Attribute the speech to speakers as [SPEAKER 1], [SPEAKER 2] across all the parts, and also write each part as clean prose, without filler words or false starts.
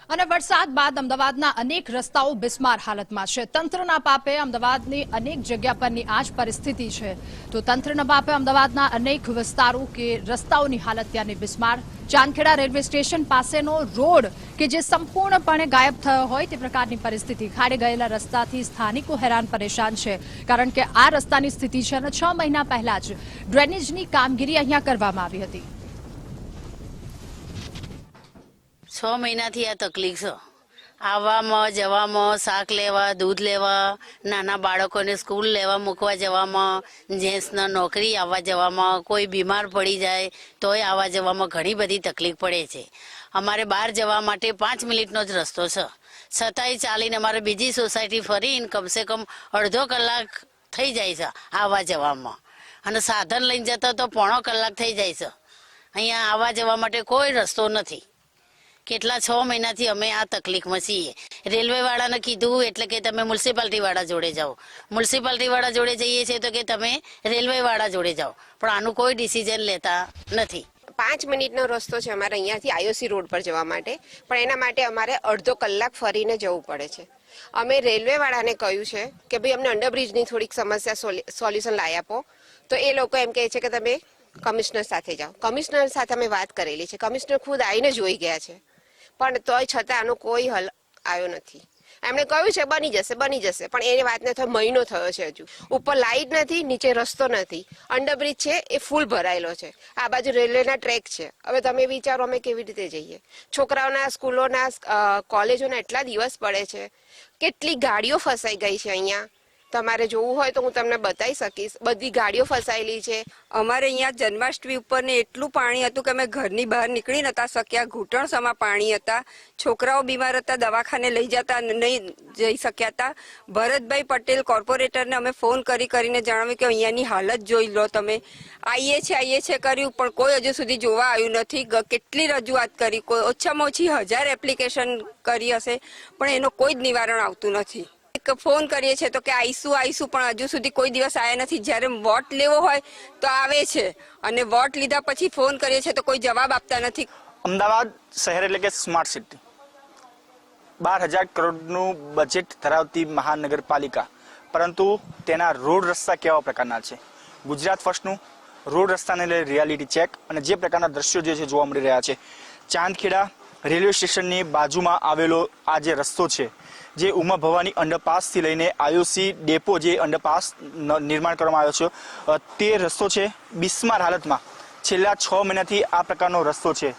[SPEAKER 1] અને વરસાદ બાદ અમદાવાદના અનેક રસ્તાઓ બિસ્માર હાલતમાં છે। તંત્રના પાપે અમદાવાદની અનેક જગ્યા પરની આ જ પરિસ્થિતિ છે। તો તંત્રના પાપે અમદાવાદના અનેક વિસ્તારો કે રસ્તાઓની હાલત ત્યાંની બિસ્માર। ચાંદખેડા રેલવે સ્ટેશન પાસેનો રોડ કે જે સંપૂર્ણપણે ગાયબ થયો હોય તે પ્રકારની પરિસ્થિતિ। ખાડે ગયેલા રસ્તાથી સ્થાનિકો હેરાન પરેશાન છે, કારણ કે આ રસ્તાની સ્થિતિ છે અને 6 મહિના પહેલા જ ડ્રેનેજની કામગીરી અહીંયા કરવામાં આવી હતી।
[SPEAKER 2] 6 મહિનાથી આ તકલીફ છે। આવવામાં જવામાં, શાક લેવા, દૂધ લેવા, નાના બાળકોને સ્કૂલ લેવા મૂકવા જવામાં, જેન્ટ્સના નોકરી આવવા જવામાં, કોઈ બીમાર પડી જાય તોય આવવા જવામાં ઘણી બધી તકલીફ પડે છે। અમારે બહાર જવા માટે 5 મિનિટનો જ રસ્તો છે, છતાંય ચાલીને અમારે બીજી સોસાયટી ફરીને કમસે કમ અડધો કલાક થઈ જાય છે આવવા જવામાં, અને સાધન લઈને જતા તો પોણો કલાક થઈ જાય છે। અહીંયા આવવા જવા માટે કોઈ રસ્તો નથી। કેટલા 6 મહિનાથી અમે આ તકલીફમાં છીએ। રેલવે વાળાને કીધું એટલે કે તમે મ્યુનિસિપાલિટી વાળા જોડે જાઓ, મ્યુનિસિપાલિટી વાળા જોડે જઈએ છીએ તો કે તમે રેલવે વાળા જોડે જાઓ, પણ આનું કોઈ ડિસિઝન લેતા નથી।
[SPEAKER 3] 5 મિનિટનો રસ્તો છે અમારે અહીંયાથી આઈઓસી રોડ પર જવા માટે, પણ એના માટે અમારે અડધો કલાક ફરીને જવું પડે છે। અમે રેલવે વાળાને કહ્યું છે કે ભાઈ અમને અંડરબ્રિજની થોડીક સમસ્યા સોલ્યુશન લાવી આપો, તો એ લોકો એમ કહે છે કે તમે કમિશનર સાથે જાઓ। કમિશનર સાથે અમે વાત કરેલી છે, કમિશનર ખુદ આવીને જોઈ ગયા છે, પણ તોય છતાં આનો કોઈ હલ આવ્યો નથી। એમણે કહ્યું છે બની જશે, પણ એ વાતને તો મહિનો થયો છે, હજુ ઉપર લાઇટ નથી, નીચે રસ્તો નથી, અંડરબ્રિજ છે એ ફૂલ ભરાયેલો છે, આ બાજુ રેલવેના ટ્રેક છે। હવે તમે વિચારો અમે કેવી રીતે જઈએ? છોકરાઓના સ્કૂલોના કોલેજોના એટલા દિવસ પડે છે, કેટલી ગાડીઓ ફસાઈ ગઈ છે અહીંયા। તમારે જોવું હોય તો હું તમને બતાવી શકીશ, બધી ગાડીઓ ફસાયેલી છે।
[SPEAKER 4] અમારે અહીંયા જન્માષ્ટમી ઉપર ને એટલું પાણી હતું કે અમે ઘરની બહાર નીકળી નતા શક્યા, ઘૂંટણ સમા પાણી હતા, છોકરાઓ બીમાર હતા, દવાખાને લઈ જતા નહીં જઈ શક્યા હતા। ભરતભાઈ પટેલ કોર્પોરેટરને અમે ફોન કરીને જણાવ્યું કે અહીંયાની હાલત જોઈ લો તમે। આવીએ છે કર્યું, પણ કોઈ હજુ સુધી જોવા આવ્યું નથી। કેટલી રજૂઆત કરી, કોઈ ઓછામાં ઓછી 1000 એપ્લિકેશન કરી હશે, પણ એનો કોઈ જ નિવારણ આવતું નથી। ફોન કરીએ છીએ તો કે આવીશું, પણ હજુ સુધી કોઈ દિવસ આવ્યા નથી। જ્યારે વોટ લેવો હોય તો આવે છે, અને વોટ લીધા પછી ફોન કરીએ છીએ તો કોઈ જવાબ આપતા નથી।
[SPEAKER 5] અમદાવાદ શહેર એટલે કે સ્માર્ટ સિટી, 12,000 કરોડનું બજેટ ધરાવતી મહાનગરપાલિકા, પરંતુ તેના રોડ રસ્તા કેવા પ્રકારના છે? ગુજરાત ફર્સ્ટનું રોડ રસ્તાને લઈ રિયાલિટી ચેક અને જે પ્રકારના દ્રશ્યો જે છે જોવા મળી રહ્યા છે। ચાંદખેડા રેલવે સ્ટેશનની બાજુમાં આવેલો આ જે રસ્તો છે, જે ઉમા ભવાની અંડરપાસથી લઈને આઈઓસી ડેપો જે અંડરપાસ નિર્માણ કરવામાં આવ્યો છે, તે રસ્તો છે બિસ્માર હાલતમાં। છેલ્લા 6 મહિનાથી આ પ્રકારનો રસ્તો છે।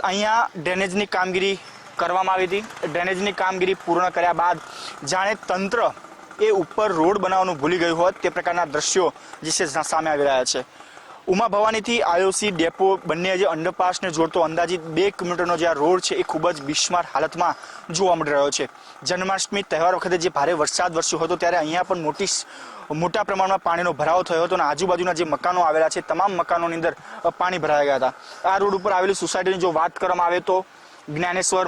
[SPEAKER 5] અહીંયા ડ્રેનેજની કામગીરી કરવામાં આવી હતી, ડ્રેનેજની કામગીરી પૂર્ણ કર્યા બાદ જાણે તંત્ર એ ઉપર રોડ બનાવવાનું ભૂલી ગયું હોત તે પ્રકારના દ્રશ્યો જે છે સામે આવી રહ્યા છે। ઉમા ભવાનીથી આઈઓસી ડેપો બંને જે અંડરપાસને જોડતો અંદાજિત 2 કિલોમીટરનો જે આ રોડ છે એ ખૂબ જ બિસ્માર હાલતમાં જોવા મળી રહ્યો છે। જન્માષ્ટમી તહેવાર વખતે જે ભારે વરસાદ વરસ્યો હતો ત્યારે અહીંયા પણ મોટા પ્રમાણમાં પાણીનો ભરાવો થયો હતો અને આજુબાજુના જે મકાનો આવેલા છે તમામ મકાનોની અંદર પાણી ભરાઈ ગયા હતા। આ રોડ ઉપર આવેલી સોસાયટીની જો વાત કરવામાં આવે તો Gyaneshwar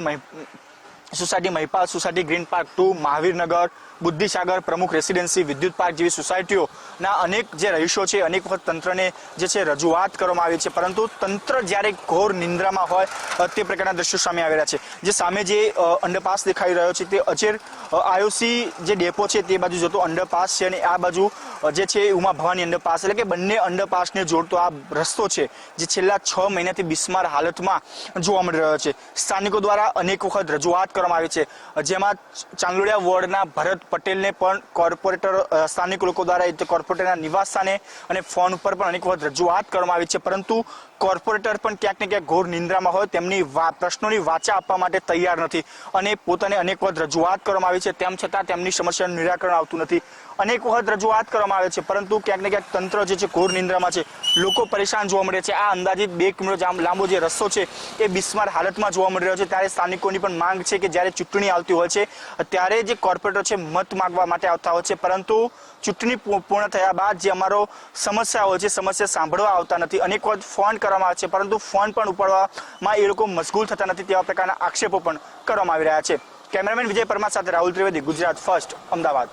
[SPEAKER 5] society, Mahipal society, green park 2, Mahavirnagar, Buddhisagar, Pramukh residency, વિદ્યુત પાર્ક જેવી સોસાયટીઓના અનેક જે રહીશો છે, અનેક વખત તંત્રને જે છે રજૂઆત કરવામાં આવી છે, પરંતુ તંત્ર જ્યારે ઘોર નિંદ્રામાં હોય તે પ્રકારના દ્રશ્યો સામે આવી રહ્યા છે। જે સામે જે અંડરપાસ દેખાઈ રહ્યો છે તે અચેર આઈઓસી જે ડેપો છે તે બાજુ જતો અંડરપાસ છે, અને આ બાજુ જે છે ઉમા ભવાની અંડરપાસ, એટલે કે બંને અંડરપાસને જોડતો આ રસ્તો છે જે છેલ્લા 6 મહિનાથી બિસ્માર હાલતમાં જોવા મળી રહ્યો છે। સ્થાનિકો દ્વારા અનેક વખત રજૂઆત કરવામાં આવી છે, જેમાં ચાંદલોડિયા વોર્ડના ભરત પટેલને પણ કોર્પોરેટર સ્થાનિક લોકો દ્વારા કોર્પોરેટરના નિવાસ સ્થાને અને ફોન ઉપર પણ અનેક વખત રજૂઆત કરવામાં આવી છે, પરંતુ કોર્પોરેટર પણ ક્યાંક ને ક્યાંક ઘોર નિંદ્રામાં હોય, તેમની પ્રશ્નોની વાચા આપવા માટે તૈયાર નથી અને પોતાને અનેક વખત રજૂઆત કરવામાં આવી છે, તેમ છતાં તેમની સમસ્યાનું નિરાકરણ આવતું નથી। અનેક વખત રજૂઆત કરવામાં આવે છે, પરંતુ ક્યાંક ને ક્યાંક તંત્ર જે છે ઘોર નિંદ્રામાં છે, લોકો પરેશાન જોવા મળે છે। આ અંદાજિત 2 કિલોમીટર લાંબો જે રસ્તો છે એ બિસ્માર હાલતમાં જોવા મળી રહ્યો છે। ત્યારે સ્થાનિકોની પણ માંગ છે કે જ્યારે ચૂંટણી આવતી હોય છે ત્યારે જે કોર્પોરેટર છે મત માંગવા માટે આવતા હોય છે, પરંતુ ચૂંટણી પૂર્ણ થયા બાદ જે અમારો સમસ્યા હોય છે સમસ્યા સાંભળવા આવતા નથી। અનેક વખત ફોન કરવામાં આવે છે, પરંતુ ફોન પણ ઉપાડવામાં એ લોકો મશગુલ થતા નથી, તેવા પ્રકારના આક્ષેપો પણ કરવામાં આવી રહ્યા છે। કેમેરામેન વિજય પરમાર સાથે રાહુલ ત્રિવેદી, ગુજરાત ફર્સ્ટ, અમદાવાદ।